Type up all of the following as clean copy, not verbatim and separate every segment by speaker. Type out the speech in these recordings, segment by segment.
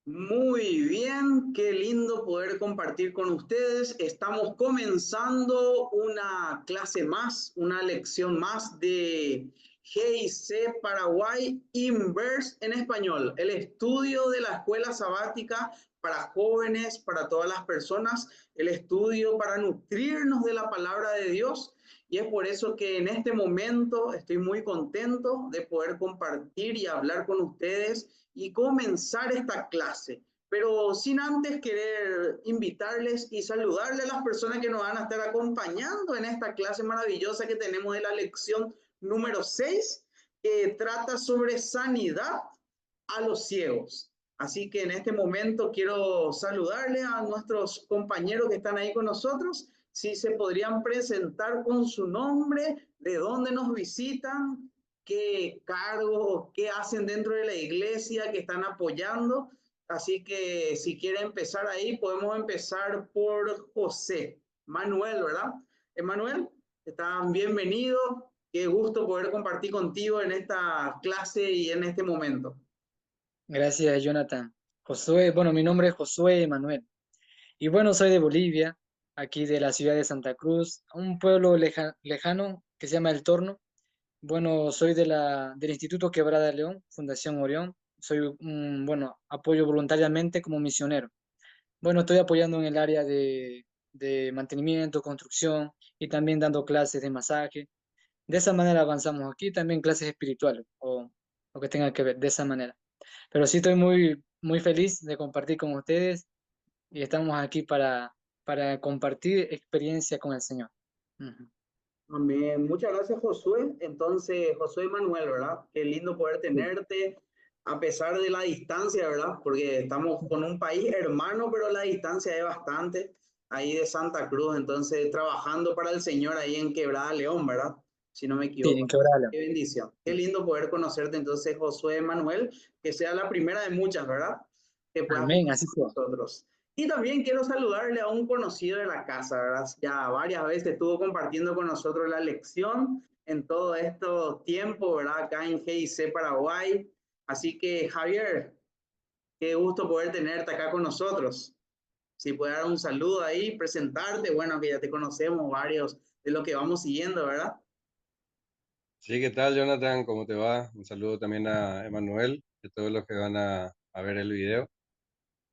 Speaker 1: Muy bien, qué lindo poder compartir con ustedes. Estamos comenzando una clase más, una lección más de GIC Paraguay Inverse en español, el estudio de la escuela sabática para jóvenes, para todas las personas, el estudio para nutrirnos de la palabra de Dios. Y es por eso que en este momento estoy muy contento de poder compartir y hablar con ustedes y comenzar esta clase. Pero sin antes querer invitarles y saludarles a las personas que nos van a estar acompañando en esta clase maravillosa que tenemos de la lección número 6, que trata sobre sanidad a los ciegos. Así que en este momento quiero saludarle a nuestros compañeros que están ahí con nosotros. Si se podrían presentar con su nombre, de dónde nos visitan, qué cargo, qué hacen dentro de la iglesia que están apoyando. Así que si quiere empezar ahí, podemos empezar por José Manuel, ¿verdad? Manuel, están bienvenidos. Qué gusto poder compartir contigo en esta clase y en este momento.
Speaker 2: Gracias, Jonathan. Josué, bueno, mi nombre es Josué Manuel. Y bueno, soy de Bolivia, aquí de la ciudad de Santa Cruz, un pueblo lejano que se llama El Torno. Bueno, soy del Instituto Quebrada de León, Fundación Orión. Soy bueno, apoyo voluntariamente como misionero. Bueno, estoy apoyando en el área de mantenimiento, construcción y también dando clases de masaje. De esa manera avanzamos aquí, también clases espirituales o lo que tenga que ver, de esa manera. Pero sí estoy muy feliz de compartir con ustedes y estamos aquí para compartir experiencia con el Señor. Ujú.
Speaker 1: Amén. Muchas gracias, Josué. Entonces, Josué Manuel, ¿verdad? Qué lindo poder
Speaker 2: Sí.
Speaker 1: tenerte a pesar de la distancia, ¿verdad? Porque estamos con un país hermano, pero la distancia es bastante. Ahí de Santa Cruz, entonces trabajando para el Señor ahí en Quebrada León, ¿verdad? Si no me
Speaker 2: Sí,
Speaker 1: equivoco.
Speaker 2: en Quebrada.
Speaker 1: Qué bendición. Qué lindo poder conocerte entonces, Josué Manuel, que sea la primera de muchas, ¿verdad? Que puedas
Speaker 2: Amén,
Speaker 1: compartir
Speaker 2: así
Speaker 1: con
Speaker 2: sea.
Speaker 1: nosotros. Y también quiero saludarle a un conocido de la casa, ¿verdad? Ya varias veces estuvo compartiendo con nosotros la lección en todo estos tiempos, ¿verdad? Acá en GIC Paraguay. Así que, Javier, qué gusto poder tenerte acá con nosotros. Si puedes dar un saludo ahí, presentarte, bueno, que ya te conocemos varios de lo que vamos siguiendo, ¿verdad?
Speaker 3: Sí, ¿qué tal, Jonathan? ¿Cómo te va? Un saludo también a Emanuel y a todos los que van a ver el video.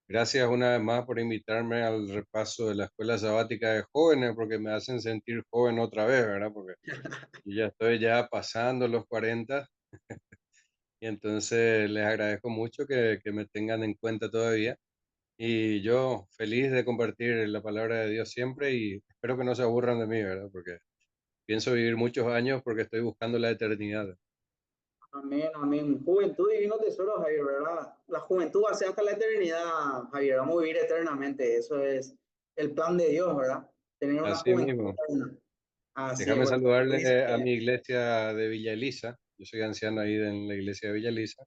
Speaker 3: Gracias una vez más por invitarme al repaso de la Escuela Sabática de Jóvenes, porque me hacen sentir joven otra vez, ¿verdad? Porque yo ya estoy ya pasando los 40 y entonces les agradezco mucho que me tengan en cuenta todavía. Y yo feliz de compartir la palabra de Dios siempre y espero que no se aburran de mí, ¿verdad? Porque pienso vivir muchos años porque estoy buscando la eternidad.
Speaker 1: Amén, amén. Juventud, divino tesoro, Javier, ¿verdad? La juventud va a ser hasta la eternidad, Javier. Vamos a vivir eternamente. Eso es el plan de Dios, ¿verdad? Tener una
Speaker 3: Así
Speaker 1: juventud
Speaker 3: mismo.
Speaker 1: eterna. Así es,
Speaker 3: Déjame
Speaker 1: bueno, como dice,
Speaker 3: saludarle a mi iglesia de Villa Elisa. Yo soy anciano ahí en la iglesia de Villa Elisa.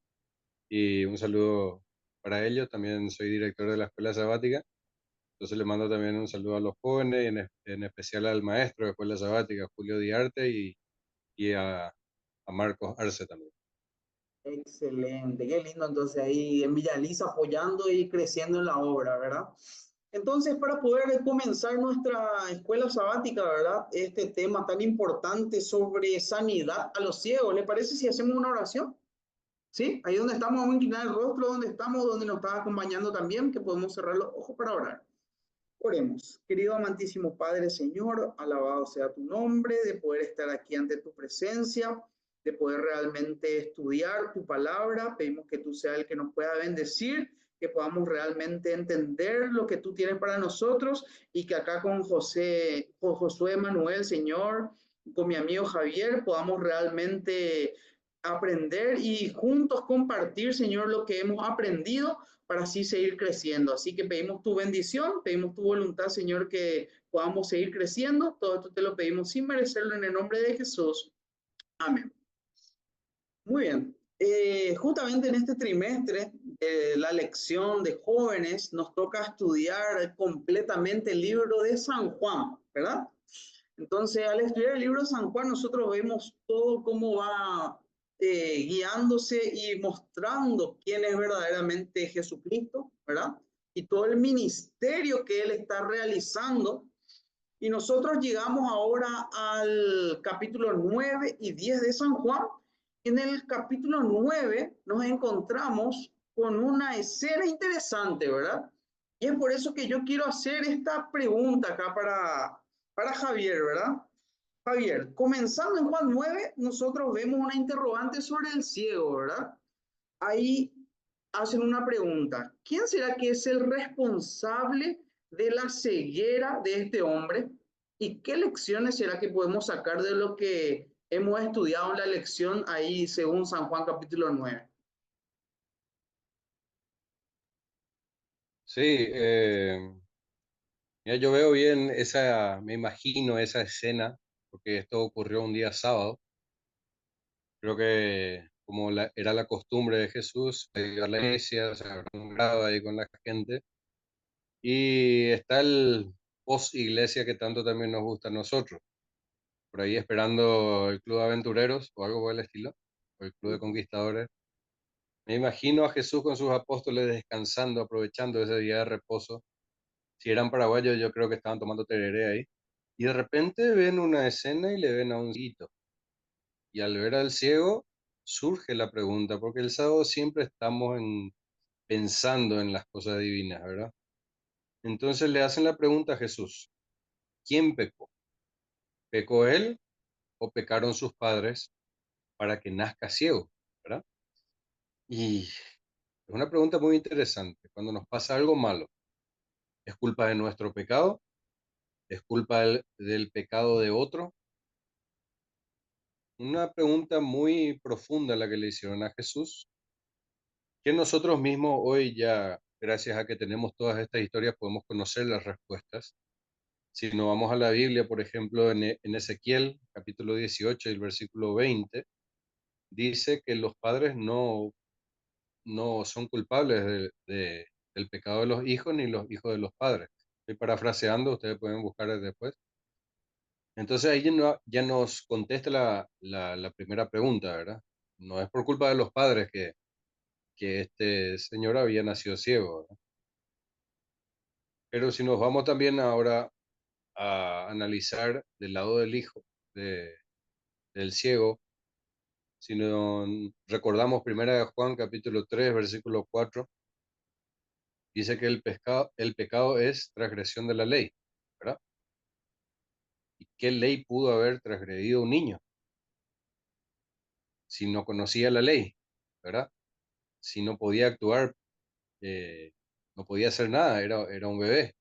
Speaker 3: Y un saludo para ellos. También soy director de la escuela sabática. Entonces le mando también un saludo a los jóvenes, y en especial al maestro de escuela sabática, Julio Diarte, y a Marcos Arce también.
Speaker 1: excelente, qué lindo. Entonces ahí en Villa Lisa apoyando y creciendo en la obra, ¿verdad? Entonces, para poder comenzar nuestra escuela sabática, ¿verdad? Este tema tan importante sobre sanidad a los ciegos, ¿le parece si hacemos una oración? ¿Sí? Ahí donde estamos, vamos a inclinar el rostro, donde estamos, donde nos está acompañando también, que podemos cerrar los ojos para orar. Oremos. Querido amantísimo Padre, Señor, alabado sea tu nombre, de poder estar aquí ante tu presencia, de poder realmente estudiar tu palabra. Pedimos que tú seas el que nos pueda bendecir, que podamos realmente entender lo que tú tienes para nosotros y que acá con Josué Manuel, Señor, con mi amigo Javier, podamos realmente aprender y juntos compartir, Señor, lo que hemos aprendido para así seguir creciendo. Así que pedimos tu bendición, pedimos tu voluntad, Señor, que podamos seguir creciendo. Todo esto te lo pedimos sin merecerlo en el nombre de Jesús. Amén. Muy bien. Justamente en este trimestre de la lección de jóvenes nos toca estudiar completamente el libro de San Juan, ¿verdad? Entonces, al estudiar el libro de San Juan, nosotros vemos todo cómo va guiándose y mostrando quién es verdaderamente Jesucristo, ¿verdad? Y todo el ministerio que él está realizando. Y nosotros llegamos ahora al capítulo 9 y 10 de San Juan. En el capítulo 9 nos encontramos con una escena interesante, ¿verdad? Y es por eso que yo quiero hacer esta pregunta acá para Javier, ¿verdad? Javier, comenzando en Juan 9, nosotros vemos una interrogante sobre el ciego, ¿verdad? Ahí hacen una pregunta. ¿Quién será que es el responsable de la ceguera de este hombre? ¿Y qué lecciones será que podemos sacar de lo que hemos estudiado en la lección ahí según San Juan capítulo 9?
Speaker 3: Sí, mira, yo veo bien esa, me imagino esa escena, porque esto ocurrió un día sábado. Creo que como era la costumbre de Jesús, ir a la iglesia, se encontraba ahí con la gente. Y está el post iglesia que tanto también nos gusta a nosotros. Por ahí esperando el club de aventureros o algo por el estilo, o el club de conquistadores. Me imagino a Jesús con sus apóstoles descansando, aprovechando ese día de reposo. Si eran paraguayos, yo creo que estaban tomando tereré ahí. Y de repente ven una escena y le ven a un cieguito. Y al ver al ciego, surge la pregunta, porque el sábado siempre estamos pensando en las cosas divinas, ¿verdad? Entonces le hacen la pregunta a Jesús, ¿quién pecó? ¿Pecó él o pecaron sus padres para que nazca ciego? ¿Verdad? Y es una pregunta muy interesante. Cuando nos pasa algo malo, ¿es culpa de nuestro pecado? ¿Es culpa del pecado de otro? Una pregunta muy profunda la que le hicieron a Jesús, que nosotros mismos hoy ya, gracias a que tenemos todas estas historias, podemos conocer las respuestas. Si nos vamos a la Biblia, por ejemplo, en Ezequiel, capítulo 18 y el versículo 20, dice que los padres no son culpables del pecado de los hijos ni los hijos de los padres. Estoy parafraseando, ustedes pueden buscar después. Entonces ahí ya nos contesta la primera pregunta, ¿verdad? No es por culpa de los padres que este señor había nacido ciego, ¿verdad? Pero si nos vamos también ahora a analizar del lado del hijo, del ciego, si nos recordamos primera de Juan capítulo 3 versículo 4, dice que el pecado es transgresión de la ley, ¿verdad? ¿Y qué ley pudo haber transgredido un niño si no conocía la ley, ¿verdad? Si no podía actuar, eh, no podía hacer nada, era un bebé.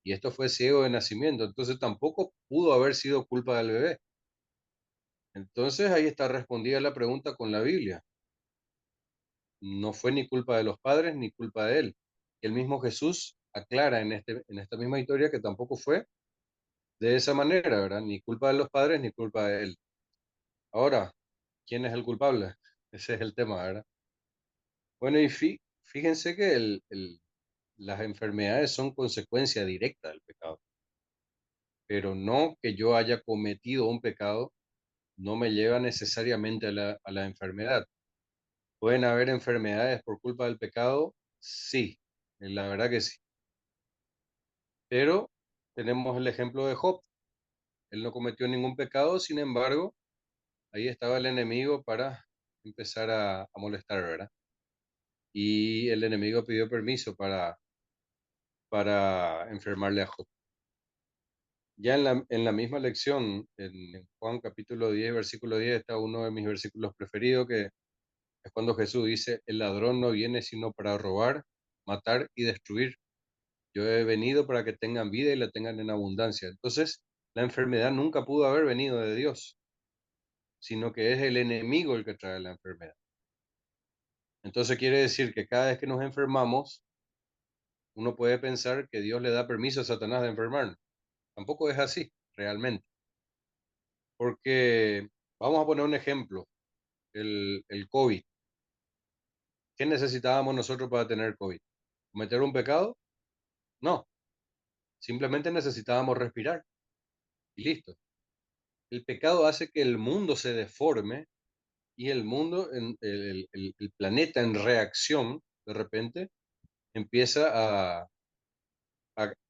Speaker 3: Y esto fue ciego de nacimiento, entonces tampoco pudo haber sido culpa del bebé. Entonces ahí está respondida la pregunta con la Biblia. No fue ni culpa de los padres ni culpa de él. El mismo Jesús aclara en esta misma historia que tampoco fue de esa manera, ¿verdad? Ni culpa de los padres ni culpa de él. Ahora, ¿quién es el culpable? Ese es el tema, ¿verdad? Bueno, y fíjense que las enfermedades son consecuencia directa del pecado, pero no que yo haya cometido un pecado, no me lleva necesariamente a la enfermedad. ¿Pueden haber enfermedades por culpa del pecado? Sí, la verdad que sí. Pero tenemos el ejemplo de Job. Él no cometió ningún pecado, sin embargo, ahí estaba el enemigo para empezar a molestar, ¿verdad? Y el enemigo pidió permiso para enfermarle a Job. Ya en la misma lección, en Juan capítulo 10, versículo 10, está uno de mis versículos preferidos, que es cuando Jesús dice, el ladrón no viene sino para robar, matar y destruir. Yo he venido para que tengan vida y la tengan en abundancia. Entonces, la enfermedad nunca pudo haber venido de Dios, sino que es el enemigo el que trae la enfermedad. Entonces quiere decir que cada vez que nos enfermamos, uno puede pensar que Dios le da permiso a Satanás de enfermarnos. Tampoco es así, realmente. Porque vamos a poner un ejemplo, el COVID. ¿Qué necesitábamos nosotros para tener COVID? ¿Cometer un pecado? No, simplemente necesitábamos respirar y listo. El pecado hace que el mundo se deforme y el mundo, el planeta en reacción, de repente, empieza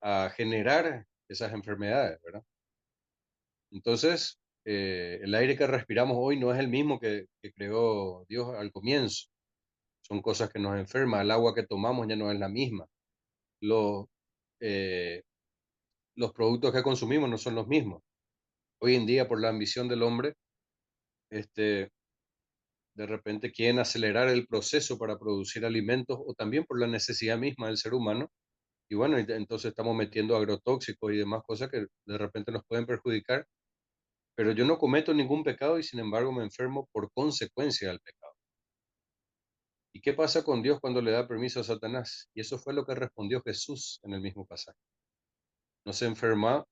Speaker 3: a generar esas enfermedades, ¿verdad? Entonces, el aire que respiramos hoy no es el mismo que creó Dios al comienzo. Son cosas que nos enferman. El agua que tomamos ya no es la misma. Los, eh, los productos que consumimos no son los mismos. Hoy en día, por la ambición del hombre, este, de repente quieren acelerar el proceso para producir alimentos o también por la necesidad misma del ser humano. Y bueno, entonces estamos metiendo agrotóxicos y demás cosas que de repente nos pueden perjudicar, pero yo no cometo ningún pecado y sin embargo me enfermo por consecuencia del pecado. ¿Y qué pasa con Dios cuando le da permiso a Satanás? Y eso fue lo que respondió Jesús en el mismo pasaje. No se enferma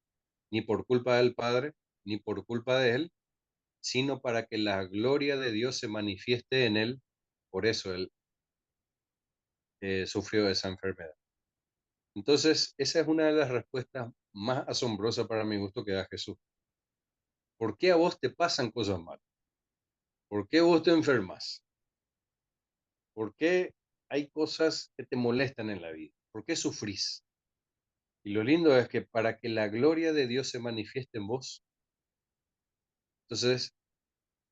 Speaker 3: ni por culpa del Padre, ni por culpa de él, sino para que la gloria de Dios se manifieste en él. Por eso él sufrió esa enfermedad. Entonces, esa es una de las respuestas más asombrosas para mi gusto que da Jesús. ¿Por qué a vos te pasan cosas malas? ¿Por qué vos te enfermas? ¿Por qué hay cosas que te molestan en la vida? ¿Por qué sufrís? Y lo lindo es que para que la gloria de Dios se manifieste en vos, entonces,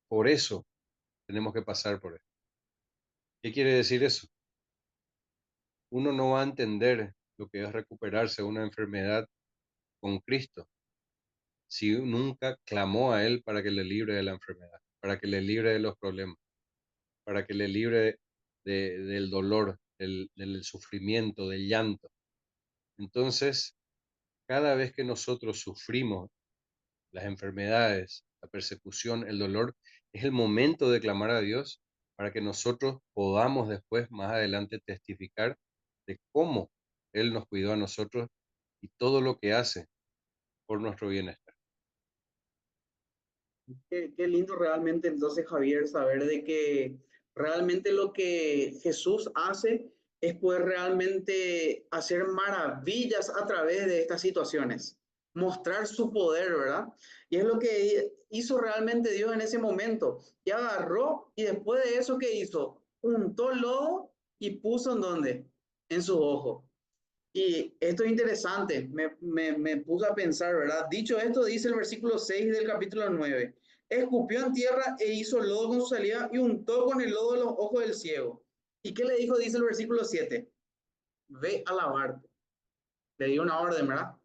Speaker 3: por eso tenemos que pasar por esto. ¿Qué quiere decir eso? Uno no va a entender lo que es recuperarse de una enfermedad con Cristo si nunca clamó a Él para que le libre de la enfermedad, para que le libre de los problemas, para que le libre del dolor, del sufrimiento, del llanto. Entonces, cada vez que nosotros sufrimos las enfermedades, la persecución, el dolor, es el momento de clamar a Dios para que nosotros podamos después, más adelante, testificar de cómo Él nos cuidó a nosotros y todo lo que hace por nuestro bienestar.
Speaker 1: Qué lindo realmente entonces, Javier, saber de que realmente lo que Jesús hace es poder realmente hacer maravillas a través de estas situaciones, mostrar su poder, ¿verdad? Y es lo que hizo realmente Dios en ese momento. Y agarró y después de eso, ¿qué hizo? Untó lodo y puso en dónde? En sus ojos. Y esto es interesante, me puse a pensar, ¿verdad? Dicho esto, dice el versículo 6 del capítulo 9. Escupió en tierra e hizo lodo con su saliva y untó con el lodo los ojos del ciego. ¿Y qué le dijo? Dice el versículo 7. Ve a lavarte. Le dio una orden, ¿verdad?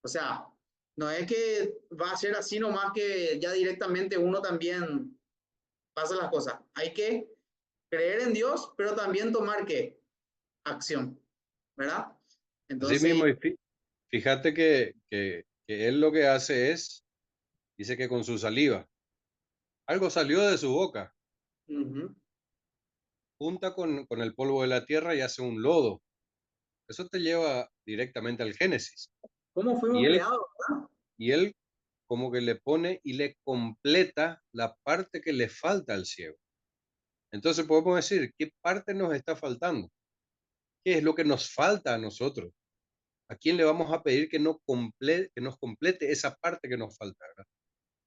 Speaker 1: O sea, no es que va a ser así nomás que ya directamente uno también pasa las cosas. Hay que creer en Dios, pero también tomar ¿qué? Acción, ¿verdad?
Speaker 3: Así
Speaker 1: Entonces,
Speaker 3: mismo, y fíjate que Él lo que hace es, dice que con su saliva, algo salió de su boca,
Speaker 1: uh-huh.
Speaker 3: junta con el polvo de la tierra y hace un lodo. Eso te lleva directamente al Génesis.
Speaker 1: ¿Cómo
Speaker 3: Y
Speaker 1: fuimos
Speaker 3: él,
Speaker 1: creados, verdad?
Speaker 3: y él como que le pone y le completa la parte que le falta al ciego. Entonces podemos decir, ¿qué parte nos está faltando? ¿Qué es lo que nos falta a nosotros? ¿A quién le vamos a pedir que nos complete esa parte que nos falta, ¿verdad?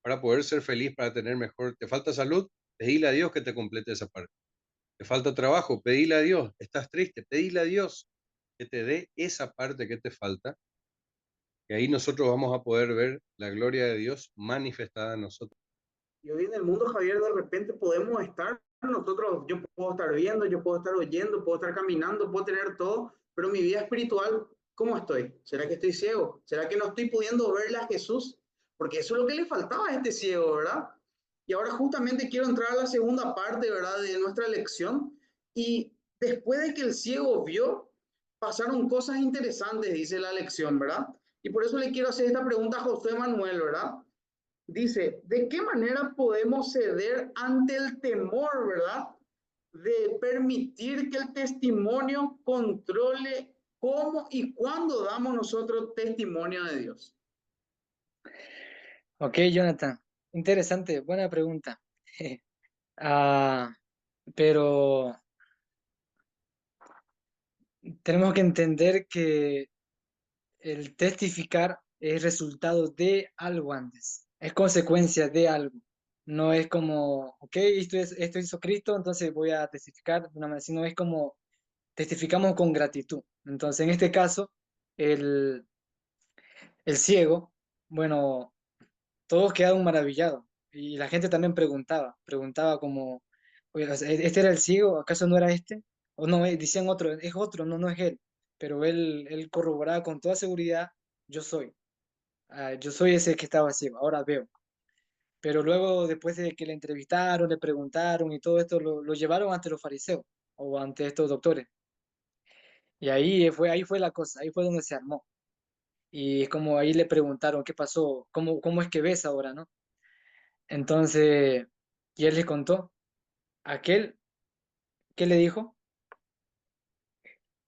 Speaker 3: Para poder ser feliz, para tener mejor. ¿Te falta salud? Pedile a Dios que te complete esa parte. ¿Te falta trabajo? Pedile a Dios. ¿Estás triste? Pedile a Dios que te dé esa parte que te falta. Y ahí nosotros vamos a poder ver la gloria de Dios manifestada en nosotros.
Speaker 1: Y hoy en el mundo, Javier, de repente podemos estar, nosotros, yo puedo estar viendo, yo puedo estar oyendo, puedo estar caminando, puedo tener todo, pero mi vida espiritual, ¿cómo estoy? ¿Será que estoy ciego? ¿Será que no estoy pudiendo verle a Jesús? Porque eso es lo que le faltaba a este ciego, ¿verdad? Y ahora justamente quiero entrar a la segunda parte, ¿verdad?, de nuestra lección. Y después de que el ciego vio, pasaron cosas interesantes, dice la lección, ¿verdad? Y por eso le quiero hacer esta pregunta a José Manuel, ¿verdad? Dice, ¿de qué manera podemos ceder ante el temor, verdad? De permitir que el testimonio controle cómo y cuándo damos nosotros testimonio de Dios.
Speaker 2: Ok, Jonathan. Interesante, buena pregunta. Ah, pero tenemos que entender que el testificar es resultado de algo antes, es consecuencia de algo. No es como, ok, esto hizo Cristo, entonces voy a testificar de una manera, sino es como testificamos con gratitud. Entonces, en este caso, el, el ciego, bueno, todos quedaron maravillados y la gente también preguntaba como, oye, o sea, ¿este era el ciego? ¿Acaso no era este? O no, decían otro, es otro, no, no es él. Pero él corroboraba con toda seguridad, yo soy, yo soy ese que estaba ciego, ahora veo. Pero luego, después de que le entrevistaron, le preguntaron y todo esto, lo llevaron ante los fariseos o ante estos doctores. Y ahí fue la cosa, ahí fue donde se armó. Y es como ahí le preguntaron, ¿qué pasó? ¿Cómo es que ves ahora, no? Entonces, y él les contó, aquel que le dijo,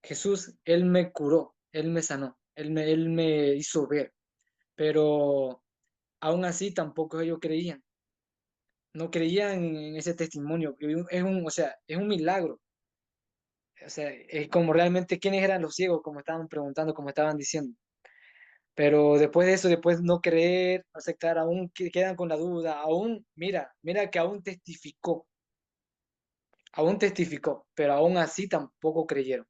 Speaker 2: Jesús, él me curó, él me sanó, él me hizo ver, pero aún así tampoco ellos creían, no creían en ese testimonio. O sea, es un milagro. O sea, es como realmente quiénes eran los ciegos, como estaban preguntando, como estaban diciendo. Pero después de eso, después no creer, no aceptar, aún quedan con la duda, aún, mira que aún testificó, pero aún así tampoco creyeron.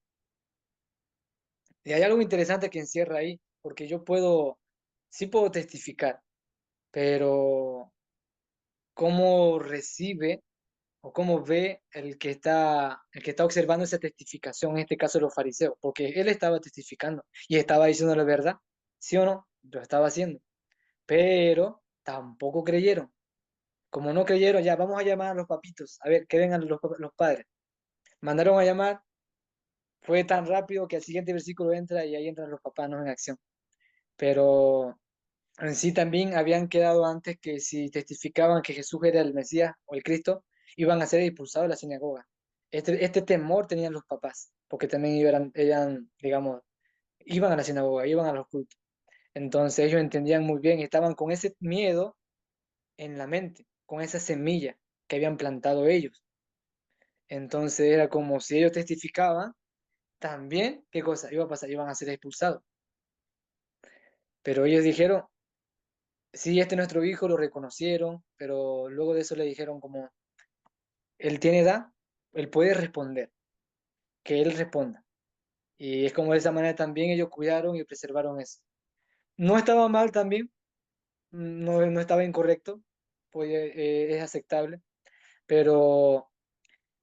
Speaker 2: Y hay algo interesante que encierra ahí, porque sí puedo testificar, pero cómo recibe o cómo ve el que está observando esa testificación, en este caso los fariseos, porque él estaba testificando y estaba diciendo la verdad, ¿sí o no? Lo estaba haciendo, pero tampoco creyeron. Como no creyeron, ya vamos a llamar a los papitos, a ver, que vengan los padres. Mandaron a llamar, fue tan rápido que al siguiente versículo entra y ahí entran los papás, no en acción. Pero en sí también habían quedado antes que si testificaban que Jesús era el Mesías o el Cristo, iban a ser expulsados de la sinagoga. Este temor tenían los papás, porque también digamos, iban a la sinagoga, iban a los cultos. Entonces ellos entendían muy bien, estaban con ese miedo en la mente, con esa semilla que habían plantado ellos. Entonces era como si ellos testificaban, también, ¿qué cosa iba a pasar? Iban a ser expulsados. Pero ellos dijeron, sí, este es nuestro hijo, lo reconocieron, pero luego de eso le dijeron como, él tiene edad, él puede responder, que él responda. Y es como de esa manera también ellos cuidaron y preservaron eso. No estaba mal también, no estaba incorrecto, pues es aceptable, pero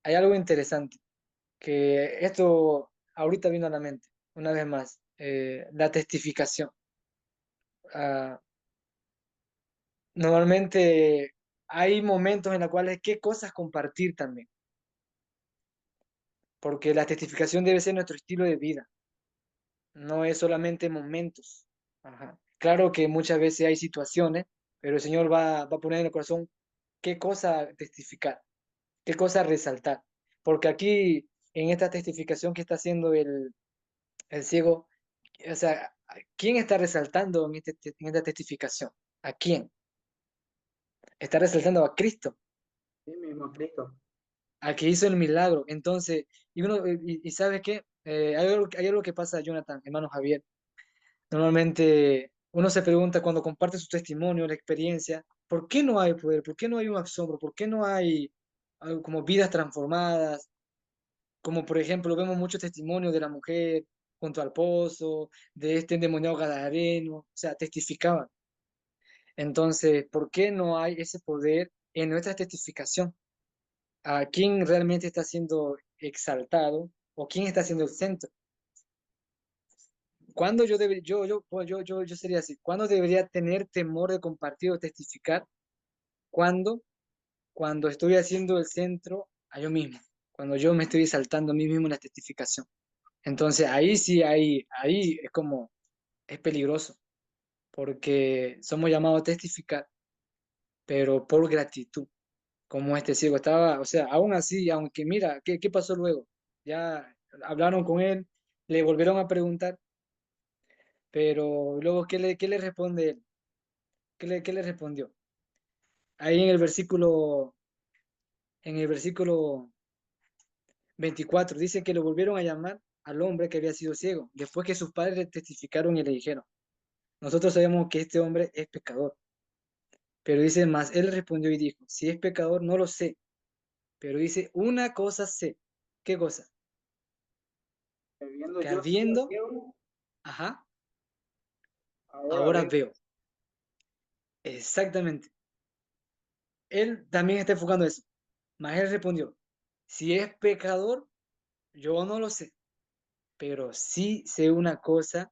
Speaker 2: hay algo interesante, que esto ahorita vino a la mente, una vez más, la testificación. Ah, normalmente hay momentos en los cuales qué cosas compartir también, porque la testificación debe ser nuestro estilo de vida, no es solamente momentos. Ajá. Claro que muchas veces hay situaciones, pero el Señor va a poner en el corazón qué cosa testificar, qué cosa resaltar, porque aquí en esta testificación que está haciendo el ciego, o sea, ¿quién está resaltando en esta testificación? ¿A quién? Está resaltando a Cristo,
Speaker 1: Sí mismo, Cristo.
Speaker 2: al que hizo el milagro. Entonces, y ¿sabe qué? Hay algo que pasa, Jonathan, hermano Javier. Normalmente uno se pregunta cuando comparte su testimonio, la experiencia, ¿por qué no hay poder? ¿Por qué no hay un asombro? ¿Por qué no hay algo como vidas transformadas? Como por ejemplo, vemos muchos testimonios de la mujer junto al pozo, de este endemoniado gadareno, o sea, testificaban. Entonces, ¿por qué no hay ese poder en nuestra testificación? ¿A quién realmente está siendo exaltado o quién está siendo el centro? ¿Cuándo yo sería así? ¿Cuándo debería tener temor de compartir o testificar? ¿Cuándo? Cuando estoy haciendo el centro a yo mismo, cuando yo me estoy exaltando a mí mismo en la testificación. Entonces ahí sí, ahí es como, es peligroso, porque somos llamados a testificar, pero por gratitud, como este ciego estaba, o sea, aún así, aunque mira, ¿qué pasó luego? Ya hablaron con él, le volvieron a preguntar, pero luego, ¿qué le responde él? ¿Qué le respondió? Ahí en el versículo 24 dice que lo volvieron a llamar al hombre que había sido ciego, después que sus padres le testificaron y le dijeron, nosotros sabemos que este hombre es pecador. Pero dice, más él respondió y dijo, si es pecador, no lo sé. Pero dice, una cosa sé. ¿Qué cosa?
Speaker 1: Viendo
Speaker 2: Que
Speaker 1: yo siendo
Speaker 2: habiendo,
Speaker 1: ciego,
Speaker 2: ajá,
Speaker 1: ahora
Speaker 2: ahora
Speaker 1: veo.
Speaker 2: veo. Exactamente. Él también está enfocando eso. Mas él respondió, si es pecador, yo no lo sé. Pero sí sé una cosa,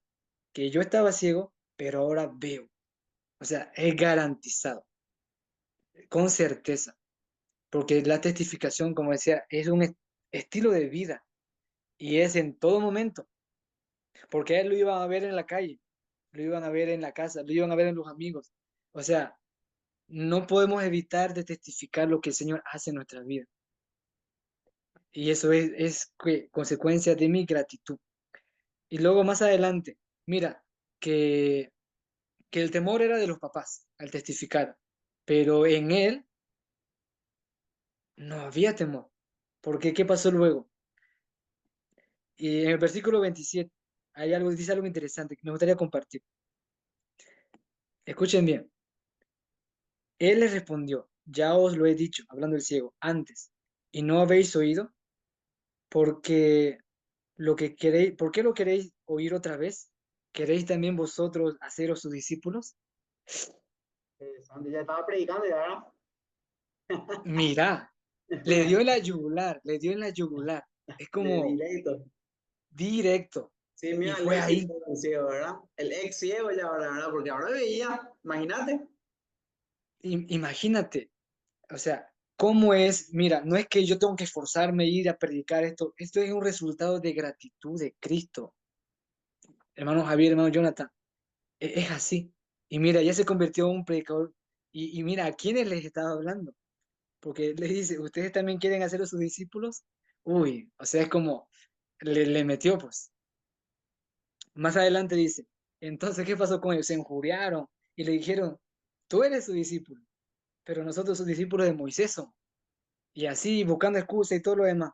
Speaker 2: que yo estaba ciego, pero ahora veo. O sea, es garantizado, con certeza. Porque la testificación, como decía, es un estilo de vida y es en todo momento. Porque a él lo iban a ver en la calle, lo iban a ver en la casa, lo iban a ver en los amigos. O sea, no podemos evitar de testificar lo que el Señor hace en nuestra vida. Y eso es consecuencia de mi gratitud. Y luego más adelante, mira, que, que el temor era de los papás al testificar, pero en él no había temor. Porque ¿qué pasó luego? Y en el versículo 27 hay algo, dice algo interesante que me gustaría compartir. Escuchen bien. Él les respondió, ya os lo he dicho, hablando el ciego, antes, y no habéis oído, porque lo que queréis, ¿por qué lo queréis oír otra vez? ¿Queréis también vosotros haceros sus discípulos?
Speaker 1: Interesante, ya estaba predicando ya.
Speaker 2: Mirá, le dio en la yugular, le dio en la yugular. Es
Speaker 1: De
Speaker 2: como
Speaker 1: directo.
Speaker 2: directo.
Speaker 1: Sí,
Speaker 2: Y
Speaker 1: mira,
Speaker 2: fue
Speaker 1: Leo sí
Speaker 2: ahí.
Speaker 1: fue un ciego, ¿verdad? El ex ciego ya ahora, ¿verdad? Porque ahora veía, imagínate.
Speaker 2: Imagínate, o sea, ¿cómo es? Mira, no es que yo tengo que esforzarme a ir a predicar esto es un resultado de gratitud de Cristo. Hermano Javier, hermano Jonathan, es así. Y mira, ya se convirtió en un predicador. Y mira, ¿a quiénes les estaba hablando? Porque les dice, ¿ustedes también quieren hacer a sus discípulos? Uy, o sea, es como, le metió pues. Más adelante dice, entonces, ¿qué pasó con ellos? Se injuriaron y le dijeron, tú eres su discípulo, pero nosotros sus discípulos de Moisés somos. Y así, buscando excusas y todo lo demás.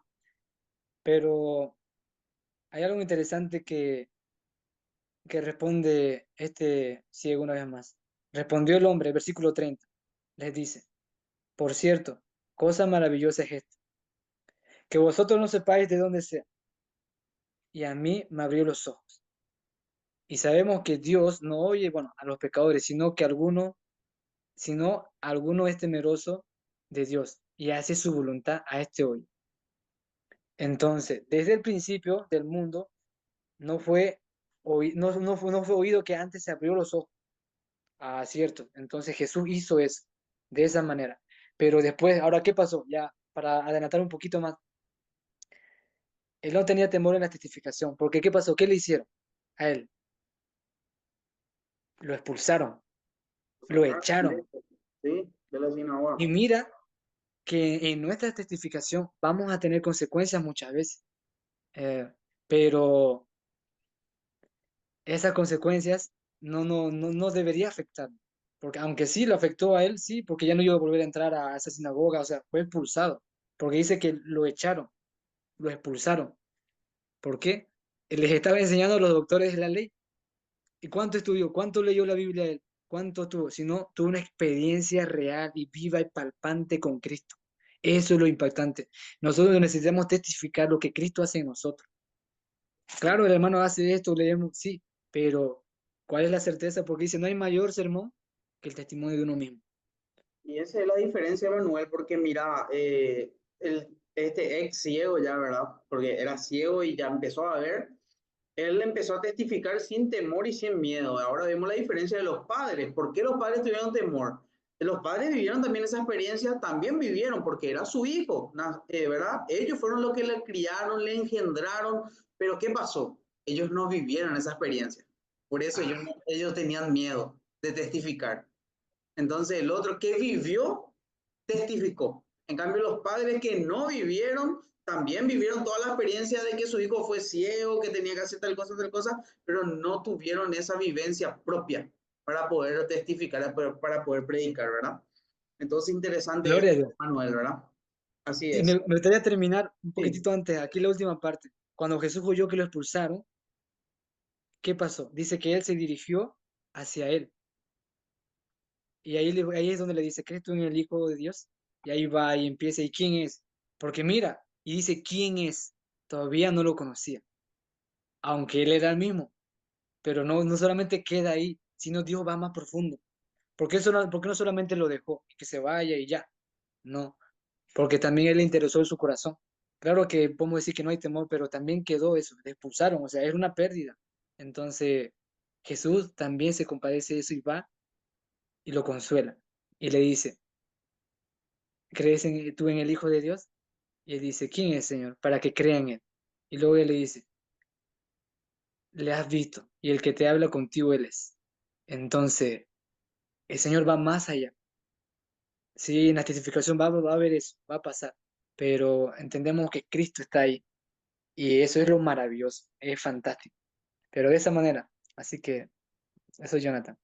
Speaker 2: Pero hay algo interesante que responde este ciego una vez más. Respondió el hombre, versículo 30, les dice, por cierto, cosa maravillosa es esta, que vosotros no sepáis de dónde sea, y a mí me abrió los ojos. Y sabemos que Dios no oye, bueno, a los pecadores, sino alguno es temeroso de Dios y hace su voluntad a este hoy. Entonces, desde el principio del mundo no fue oído que antes se abrió los ojos. Ah, cierto. Entonces Jesús hizo eso de esa manera. Pero después, ahora, ¿qué pasó? Ya, para adelantar un poquito más, él no tenía temor en la testificación, porque ¿qué pasó? ¿Qué le hicieron a él? Lo expulsaron,
Speaker 1: Lo
Speaker 2: lo
Speaker 1: sacaron
Speaker 2: echaron.
Speaker 1: directo, ¿sí? De la
Speaker 2: Y
Speaker 1: sinagoga.
Speaker 2: mira que en nuestra testificación vamos a tener consecuencias muchas veces, eh, pero esas consecuencias no debería afectar, porque aunque sí lo afectó a él, sí, porque ya no iba a volver a entrar a esa sinagoga, o sea, fue expulsado, porque dice que lo echaron, lo expulsaron. ¿Por qué? Les estaba enseñando a los doctores de la ley. ¿Y cuánto estudió? ¿Cuánto leyó la Biblia él? ¿Cuánto tuvo? Si no, tuvo una experiencia real y viva y palpante con Cristo. Eso es lo impactante. Nosotros necesitamos testificar lo que Cristo hace en nosotros. Claro, el hermano hace esto, leemos, sí, pero ¿cuál es la certeza? Porque dice, no hay mayor sermón que el testimonio de uno mismo.
Speaker 1: Y esa es la diferencia, Manuel, porque mira, este ex ciego ya, ¿verdad? Porque era ciego y ya empezó a ver. Él empezó a testificar sin temor y sin miedo. Ahora vemos la diferencia de los padres. ¿Por qué los padres tuvieron temor? Los padres vivieron también esa experiencia, también vivieron porque era su hijo, ¿verdad? Ellos fueron los que le criaron, le engendraron, pero ¿qué pasó? Ellos no vivieron esa experiencia. Por eso ellos,
Speaker 2: Ah,
Speaker 1: ellos tenían miedo de testificar. Entonces el otro que vivió, testificó. En cambio, los padres que no vivieron, también vivieron toda la experiencia de que su hijo fue ciego, que tenía que hacer tal cosa, pero no tuvieron esa vivencia propia para poder testificar, para poder predicar, ¿verdad? Entonces, interesante
Speaker 2: gloria a
Speaker 1: esto,
Speaker 2: Dios.
Speaker 1: Manuel, ¿verdad? Así
Speaker 2: Y me,
Speaker 1: es.
Speaker 2: me gustaría terminar un
Speaker 1: Sí.
Speaker 2: poquitito antes, aquí la última parte. Cuando Jesús oyó que lo expulsaron, ¿qué pasó? Dice que él se dirigió hacia él. Y ahí es donde le dice, ¿crees tú en el Hijo de Dios? Y ahí va y empieza, ¿y quién es? Porque mira, y dice, ¿quién es? Todavía no lo conocía, aunque él era el mismo, pero no solamente queda ahí, sino Dios va más profundo. ¿Por qué no solamente lo dejó y que se vaya y ya? No, porque también él le interesó en su corazón. Claro que podemos decir que no hay temor, pero también quedó eso, le expulsaron, o sea, era una pérdida. Entonces, Jesús también se compadece de eso y va y lo consuela. Y le dice, ¿crees tú en el Hijo de Dios? Y él dice, ¿quién es, Señor? Para que crean en él. Y luego él le dice, le has visto, y el que te habla contigo él es. Entonces, el Señor va más allá. Sí, en la testificación va a haber eso, va a pasar, pero entendemos que Cristo está ahí y eso es lo maravilloso, es fantástico, pero de esa manera, así que eso es Jonathan.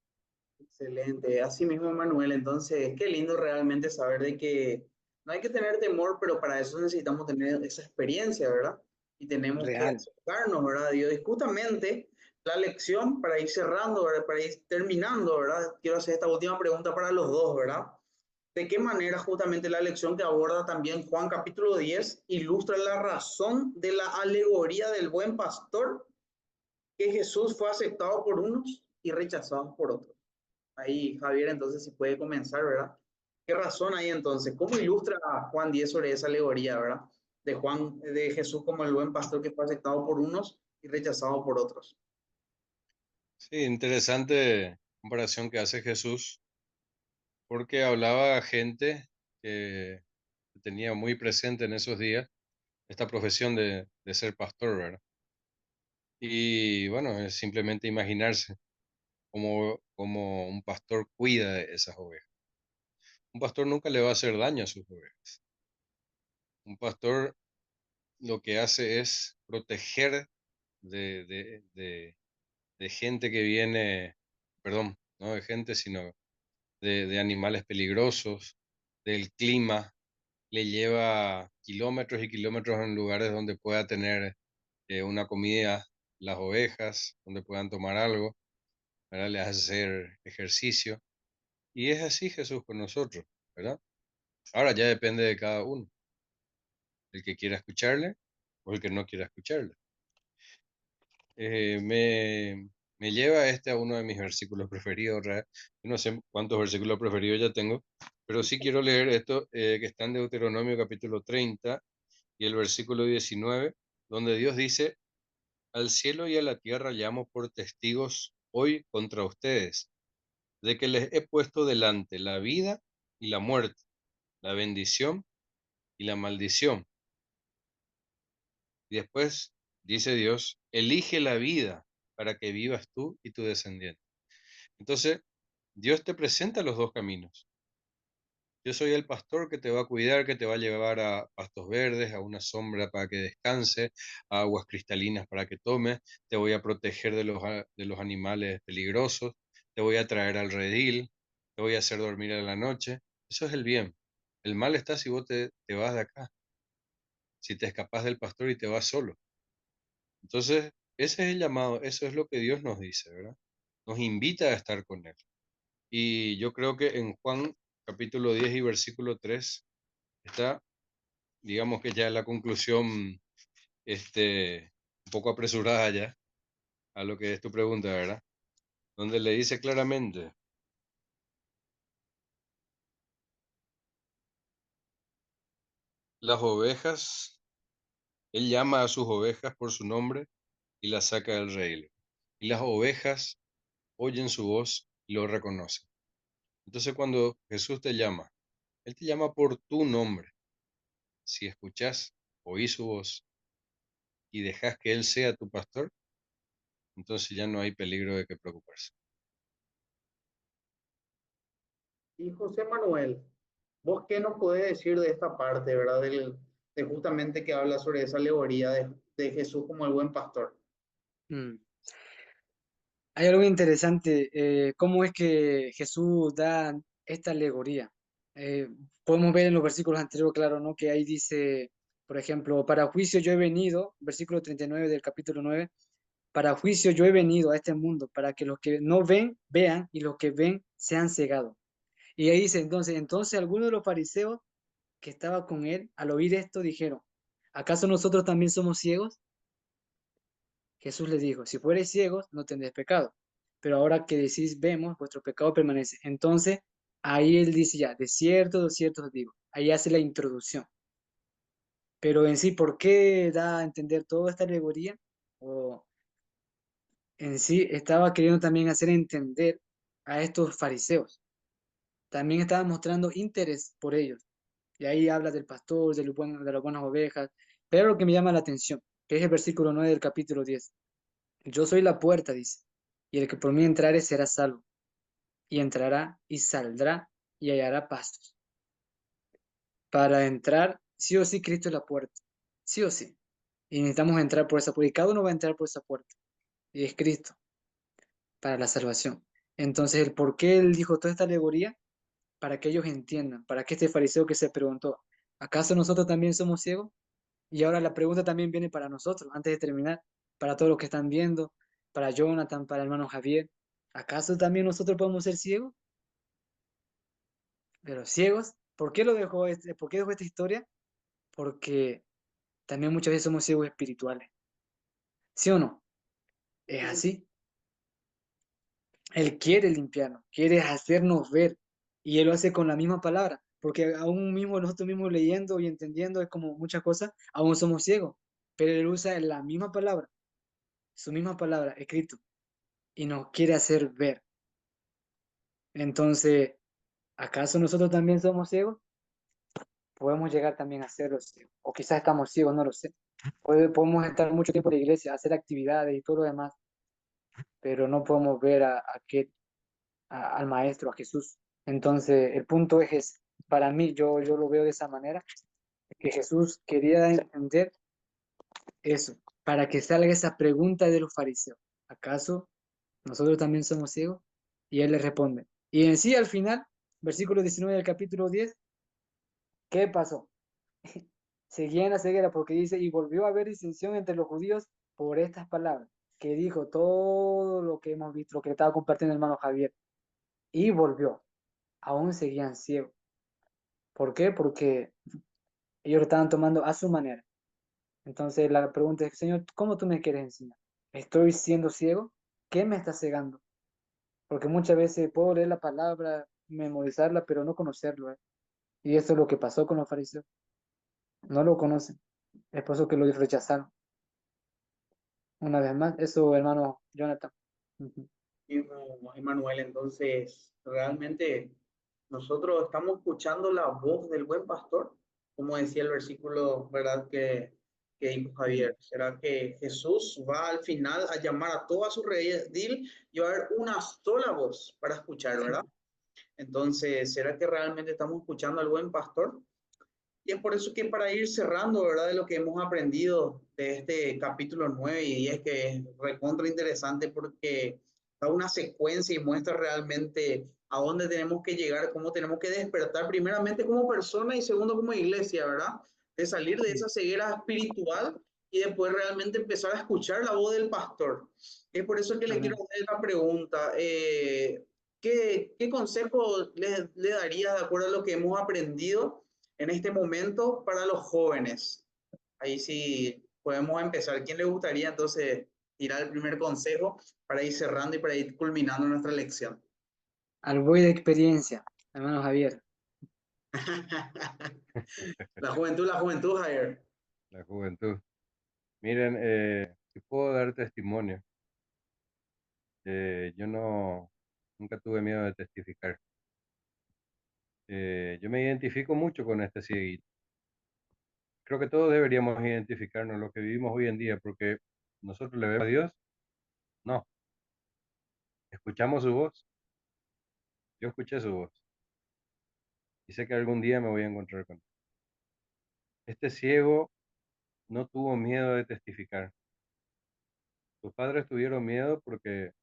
Speaker 1: Excelente, así mismo Manuel, entonces qué lindo realmente saber de que no hay que tener temor, pero para eso necesitamos tener esa experiencia, ¿verdad? Y tenemos que
Speaker 2: Real.
Speaker 1: acercarnos, ¿verdad? Dios, y justamente la lección para ir cerrando, ¿verdad? Para ir terminando, ¿verdad? Quiero hacer esta última pregunta para los dos, ¿verdad? ¿De qué manera justamente la lección que aborda también Juan capítulo 10 ilustra la razón de la alegoría del buen pastor, que Jesús fue aceptado por unos y rechazado por otros? Ahí, Javier, entonces si puede comenzar, ¿verdad? ¿Qué razón hay entonces? ¿Cómo ilustra Juan 10 sobre esa alegoría, ¿verdad? De Jesús como el buen pastor que fue aceptado por unos y rechazado por otros.
Speaker 3: Sí, interesante comparación que hace Jesús, porque hablaba a gente que tenía muy presente en esos días esta profesión de ser pastor, ¿verdad? Y bueno, es simplemente imaginarse cómo un pastor cuida de esas ovejas. Un pastor nunca le va a hacer daño a sus ovejas. Un pastor lo que hace es proteger de, de, de, de gente que viene, perdón, no de gente, sino de animales peligrosos, del clima, le lleva kilómetros y kilómetros en lugares donde pueda tener una comida, las ovejas, donde puedan tomar algo, ¿verdad? Les hace hacer ejercicio. Y es así Jesús con nosotros, ¿verdad? Ahora ya depende de cada uno, el que quiera escucharle o el que no quiera escucharle. Me lleva a uno de mis versículos preferidos, ¿verdad? Yo no sé cuántos versículos preferidos ya tengo, pero sí quiero leer esto que está en Deuteronomio capítulo 30 y el versículo 19, donde Dios dice, al cielo y a la tierra llamo por testigos hoy contra ustedes, de que les he puesto delante la vida y la muerte, la bendición y la maldición. Y después dice Dios, elige la vida para que vivas tú y tu descendiente. Entonces, Dios te presenta los dos caminos. Yo soy el pastor que te va a cuidar, que te va a llevar a pastos verdes, a una sombra para que descanse, a aguas cristalinas para que tomes, te voy a proteger de los animales peligrosos, te voy a traer al redil, te voy a hacer dormir a la noche. Eso es el bien. El mal está si vos te vas de acá, si te escapas del pastor y te vas solo. Entonces, ese es el llamado, eso es lo que Dios nos dice, ¿verdad? Nos invita a estar con Él. Y yo creo que en Juan capítulo 10 y versículo 3 está, digamos que ya la conclusión, un poco apresurada ya a lo que es tu pregunta, ¿verdad? Donde le dice claramente, las ovejas, Él llama a sus ovejas por su nombre y las saca del redil. Y las ovejas oyen su voz y lo reconocen. Entonces cuando Jesús te llama, Él te llama por tu nombre. Si escuchás, oís su voz y dejas que Él sea tu pastor, entonces ya no hay peligro de que preocuparse.
Speaker 1: Y José Manuel, ¿vos qué nos podés decir de esta parte, ¿verdad? De justamente que habla sobre esa alegoría de Jesús como el buen pastor.
Speaker 2: Mm. Hay algo interesante, cómo es que Jesús da esta alegoría. Eh, Podemos ver en los versículos anteriores, claro, ¿no? Que ahí dice, por ejemplo, para juicio yo he venido, versículo 39 del capítulo 9, para juicio yo he venido a este mundo, para que los que no ven, vean, y los que ven sean cegados. Y ahí dice, entonces algunos de los fariseos que estaba con él, al oír esto, dijeron, ¿acaso nosotros también somos ciegos? Jesús les dijo, si fuereis ciegos, no tendréis pecado. Pero ahora que decís, vemos, vuestro pecado permanece. Entonces, ahí él dice ya, de cierto os digo. Ahí hace la introducción. Pero en sí, ¿por qué da a entender toda esta alegoría? O en sí, estaba queriendo también hacer entender a estos fariseos. También estaba mostrando interés por ellos. Y ahí habla del pastor, de las buenas ovejas. Pero lo que me llama la atención, que es el versículo 9 del capítulo 10. Yo soy la puerta, dice, y el que por mí entrare será salvo, y entrará y saldrá y hallará pastos. Para entrar, sí o sí, Cristo es la puerta, sí o sí. Y necesitamos entrar por esa puerta, y cada uno va a entrar por esa puerta, y es Cristo para la salvación. Entonces, el por qué él dijo toda esta alegoría, para que ellos entiendan, para que este fariseo que se preguntó, ¿acaso nosotros también somos ciegos? Y ahora la pregunta también viene para nosotros, antes de terminar, para todos los que están viendo, para Jonathan, para el hermano Javier. ¿Acaso también nosotros podemos ser ciegos? Pero ciegos, ¿por qué lo dejó por qué dejó esta historia? Porque también muchas veces somos ciegos espirituales. ¿Sí o no? Es así. Él quiere limpiarnos, quiere hacernos ver. Y él lo hace con la misma palabra. Porque aún mismo nosotros mismos leyendo y entendiendo es como muchas cosas, aún somos ciegos. Pero él usa la misma palabra, su misma palabra, escrito, y nos quiere hacer ver. Entonces, ¿acaso nosotros también somos ciegos? Podemos llegar también a serlo ciegos. O quizás estamos ciegos, no lo sé. Podemos estar mucho tiempo en la iglesia, hacer actividades y todo lo demás, pero no podemos ver al Maestro, a Jesús. Entonces, el punto es ese. Para mí, yo lo veo de esa manera, que Jesús quería entender eso, para que salga esa pregunta de los fariseos. ¿Acaso nosotros también somos ciegos? Y él le responde. Y en sí, al final, versículo 19 del capítulo 10, ¿qué pasó? Seguía en la ceguera porque dice, y volvió a haber disensión entre los judíos por estas palabras, que dijo todo lo que hemos visto, lo que estaba compartiendo el hermano Javier, y volvió, aún seguían ciegos. ¿Por qué? Porque ellos lo estaban tomando a su manera. Entonces la pregunta es, Señor, ¿cómo tú me quieres enseñar? ¿Estoy siendo ciego? ¿Qué me está cegando? Porque muchas veces puedo leer la palabra, memorizarla, pero no conocerlo, ¿eh? Y eso es lo que pasó con los fariseos. No lo conocen. Es por eso que lo rechazaron. Una vez más, eso, hermano Jonathan. Ujú.
Speaker 1: Emanuel, entonces, realmente nosotros estamos escuchando la voz del buen pastor, como decía el versículo, ¿verdad? Que dijo Javier. ¿Será que Jesús va al final a llamar a toda su redil y va a haber una sola voz para escuchar, ¿verdad? Entonces, ¿será que realmente estamos escuchando al buen pastor? Y es por eso que para ir cerrando, ¿verdad? De lo que hemos aprendido de este capítulo 9 y 10, que es recontra interesante porque da una secuencia y muestra realmente a dónde tenemos que llegar, cómo tenemos que despertar, primeramente como persona y segundo como iglesia, ¿verdad? De salir de esa ceguera espiritual y después realmente empezar a escuchar la voz del pastor. Es por eso que le quiero
Speaker 2: Amén.
Speaker 1: hacer la pregunta. ¿Qué consejo le daría de acuerdo a lo que hemos aprendido en este momento para los jóvenes? Ahí sí podemos empezar. ¿Quién le gustaría entonces tirar el primer consejo para ir cerrando y para ir culminando nuestra lección?
Speaker 2: Al buey de experiencia, hermano Javier.
Speaker 1: La juventud, Javier.
Speaker 3: La juventud. Miren, si puedo dar testimonio. Yo nunca tuve miedo de testificar. Yo me identifico mucho con este cieguito. Creo que todos deberíamos identificarnos en lo que vivimos hoy en día, porque nosotros le vemos a Dios, no, escuchamos su voz, yo escuché su voz y sé que algún día me voy a encontrar con él. Este ciego no tuvo miedo de testificar. Sus padres tuvieron miedo porque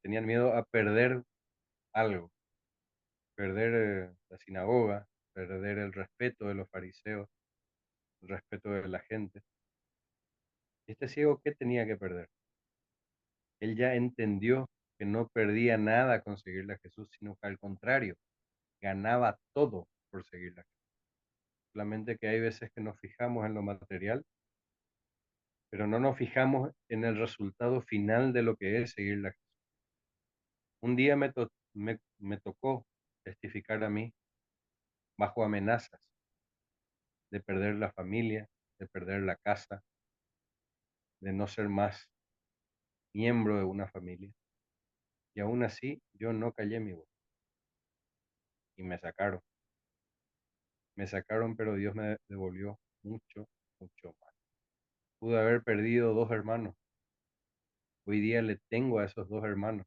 Speaker 3: tenían miedo a perder algo, perder la sinagoga, perder el respeto de los fariseos, el respeto de la gente. Este ciego, ¿qué tenía que perder? Él ya entendió que no perdía nada con seguirle a Jesús, sino que al contrario, ganaba todo por seguirla. Solamente que hay veces que nos fijamos en lo material, pero no nos fijamos en el resultado final de lo que es seguirla. Un día me tocó testificar a mí bajo amenazas de perder la familia, de perder la casa, de no ser más miembro de una familia. Y aún así yo no callé mi voz y me sacaron. Me sacaron, pero Dios me devolvió mucho, mucho más. Pude haber perdido 2 hermanos. Hoy día le tengo a esos 2 hermanos,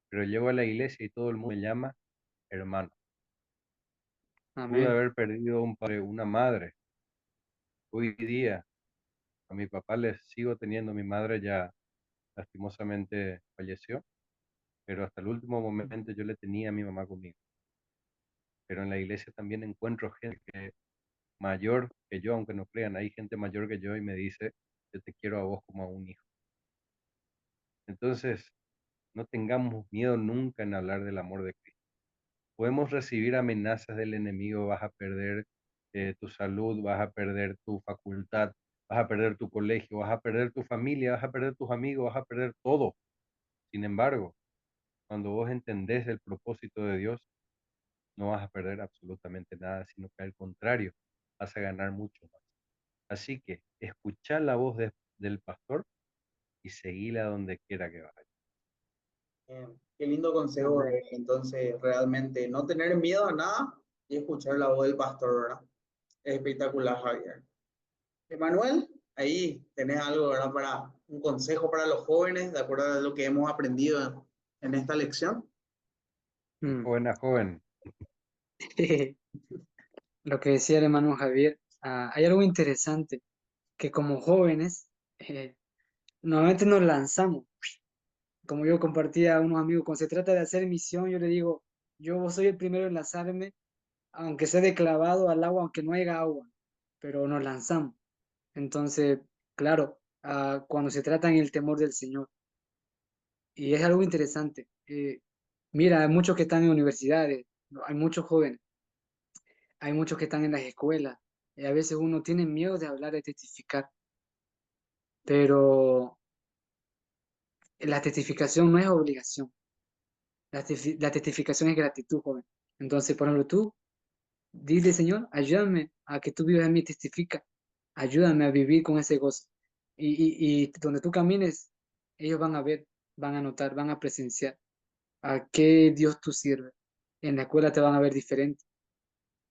Speaker 3: pero llego a la iglesia y todo el mundo me llama hermano. Pude
Speaker 2: Amén.
Speaker 3: haber perdido un padre, una madre. Hoy día a mi papá le sigo teniendo, mi madre ya lastimosamente falleció, pero hasta el último momento yo le tenía a mi mamá conmigo. Pero en la iglesia también encuentro gente que mayor que yo, aunque no crean, hay gente mayor que yo y me dice, yo te quiero a vos como a un hijo. Entonces, no tengamos miedo nunca en hablar del amor de Cristo. Podemos recibir amenazas del enemigo, vas a perder tu salud, vas a perder tu facultad, vas a perder tu colegio, vas a perder tu familia, vas a perder tus amigos, vas a perder todo. Sin embargo, cuando vos entendés el propósito de Dios, no vas a perder absolutamente nada, sino que al contrario, vas a ganar mucho más. Así que escuchá la voz del pastor y seguíla donde quiera que vaya.
Speaker 1: Qué lindo consejo,
Speaker 2: Amén.
Speaker 1: entonces realmente no tener miedo a nada y escuchar la voz del pastor, ¿verdad? Es espectacular, Javier. Emanuel, ahí tenés algo, ¿verdad? Para un consejo para los jóvenes, de acuerdo a lo que hemos aprendido en esta lección.
Speaker 2: Mm.
Speaker 3: Buena joven.
Speaker 2: Lo que decía el hermano Javier, hay algo interesante, que como jóvenes, normalmente nos lanzamos. Como yo compartía a unos amigos, cuando se trata de hacer misión, yo le digo, yo soy el primero en lanzarme, aunque sea de clavado al agua, aunque no haya agua, pero nos lanzamos. Entonces, claro, cuando se trata en el temor del Señor, y es algo interesante. Mira, hay muchos que están en universidades, ¿no? Hay muchos jóvenes, hay muchos que están en las escuelas, y a veces uno tiene miedo de hablar, de testificar, pero la testificación no es obligación, la testificación es gratitud, joven. Entonces, por ejemplo, tú, dile, Señor, ayúdame a que tú vivas en mí, testifica, ayúdame a vivir con ese gozo. Y donde tú camines, ellos van a ver, van a notar, van a presenciar a qué Dios tú sirves. En la escuela te van a ver diferente.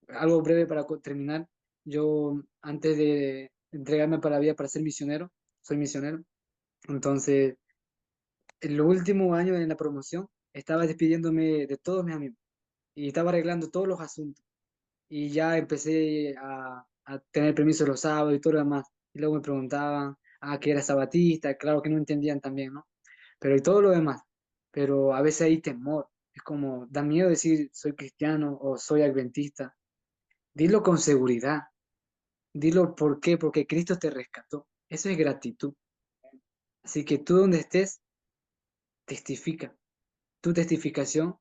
Speaker 2: Algo breve para terminar. Yo, antes de entregarme para la vida para ser misionero, soy misionero. Entonces, en los últimos años en la promoción, estaba despidiéndome de todos mis amigos y estaba arreglando todos los asuntos. Y ya empecé a tener permiso los sábados y todo lo demás. Y luego me preguntaban, que era sabatista, claro que no entendían también, ¿no? Pero y todo lo demás. Pero a veces hay temor. Es como, da miedo decir soy cristiano o soy adventista. Dilo con seguridad. Dilo por qué, porque Cristo te rescató. Eso es gratitud. Así que tú donde estés, testifica. Tu testificación,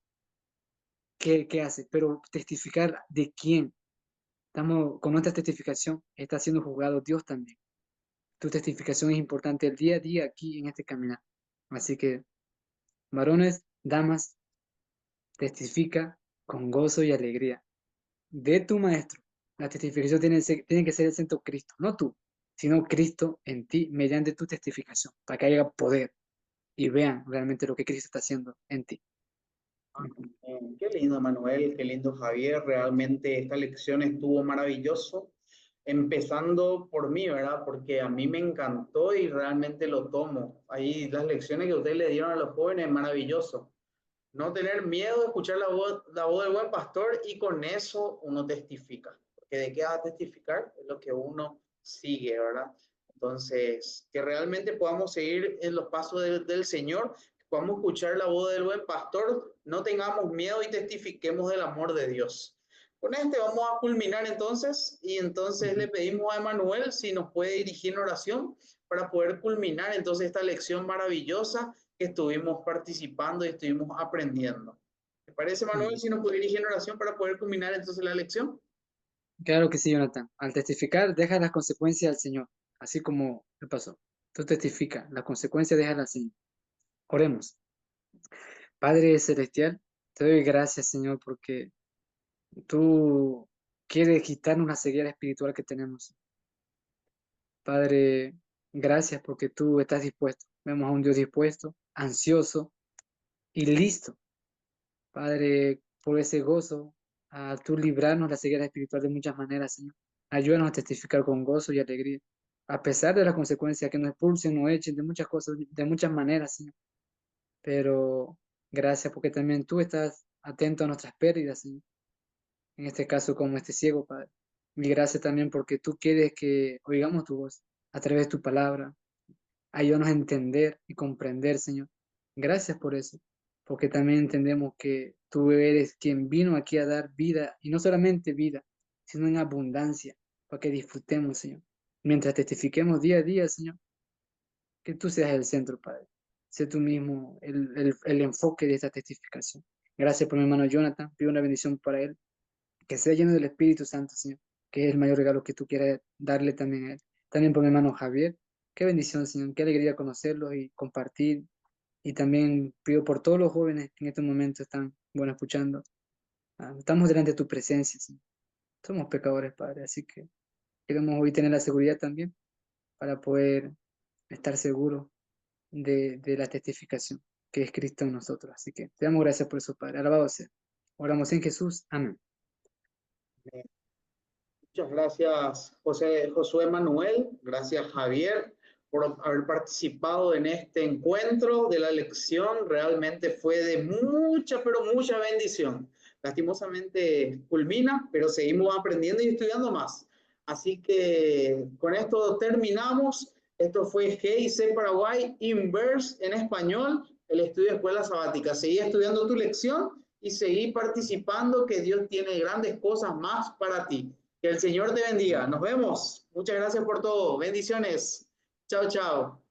Speaker 2: ¿qué hace? Pero testificar de quién. Estamos, con nuestra testificación está siendo juzgado Dios también. Tu testificación es importante el día a día aquí en este caminar. Así que, varones, damas, testifica con gozo y alegría de tu maestro. La testificación tiene que ser el centro Cristo, no tú, sino Cristo en ti mediante tu testificación, para que haya poder y vean realmente lo que Cristo está haciendo en ti.
Speaker 1: Qué lindo, Manuel, qué lindo, Javier. Realmente esta lección estuvo maravilloso, empezando por mí, ¿verdad? Porque a mí me encantó y realmente lo tomo. Ahí las lecciones que ustedes le dieron a los jóvenes, maravilloso. No tener miedo de escuchar la voz del buen pastor y con eso uno testifica. Porque de qué va a testificar es lo que uno sigue, ¿verdad? Entonces, que realmente podamos seguir en los pasos del Señor, que podamos escuchar la voz del buen pastor, no tengamos miedo y testifiquemos del amor de Dios. Con este vamos a culminar entonces y entonces le pedimos a Emanuel si nos puede dirigir en oración para poder culminar entonces esta lección maravillosa que estuvimos participando y estuvimos aprendiendo. ¿Te parece, Manuel, si nos puede dirigir en oración para poder culminar entonces la lección?
Speaker 2: Claro que sí, Jonathan. Al testificar, deja las consecuencias al Señor, así como le pasó. Tú testifica, las consecuencias déjalas al Señor. Oremos. Padre Celestial, te doy gracias, Señor, porque tú quieres quitarnos la ceguera espiritual que tenemos. Padre, gracias porque tú estás dispuesto. Vemos a un Dios dispuesto, ansioso y listo. Padre, por ese gozo, a tú librarnos la ceguera espiritual de muchas maneras, Señor. Ayúdanos a testificar con gozo y alegría, a pesar de las consecuencias que nos expulsen, nos echen, de muchas cosas, de muchas maneras, Señor. Pero gracias porque también tú estás atento a nuestras pérdidas, Señor. En este caso, como este ciego, Padre. Y gracias también porque tú quieres que oigamos tu voz a través de tu palabra. Ayúdanos a entender y comprender, Señor. Gracias por eso, porque también entendemos que tú eres quien vino aquí a dar vida, y no solamente vida, sino en abundancia, para que disfrutemos, Señor. Mientras testifiquemos día a día, Señor, que tú seas el centro, Padre. Sé tú mismo el enfoque de esta testificación. Gracias por mi hermano Jonathan. Pido una bendición para él, que sea lleno del Espíritu Santo, Señor, que es el mayor regalo que tú quieras darle también a él. También por mi hermano Javier. Qué bendición, Señor. Qué alegría conocerlo y compartir. Y también pido por todos los jóvenes que en este momento están, bueno, escuchando. Estamos delante de tu presencia, Señor. Somos pecadores, Padre, así que queremos hoy tener la seguridad también para poder estar seguros de la testificación que es Cristo en nosotros. Así que te damos gracias por eso, Padre. Alabado sea. Oramos en Jesús. Amén.
Speaker 1: Muchas gracias, Josué Manuel. Gracias, Javier, por haber participado en este encuentro de la lección. Realmente fue de mucha, pero mucha bendición. Lastimosamente culmina, pero seguimos aprendiendo y estudiando más. Así que con esto terminamos. Esto fue GIC Paraguay Inverse en español, el estudio de escuela sabática. Seguí estudiando tu lección y seguí participando, que Dios tiene grandes cosas más para ti. Que el Señor te bendiga. Nos vemos. Muchas gracias por todo. Bendiciones. Chao, chao.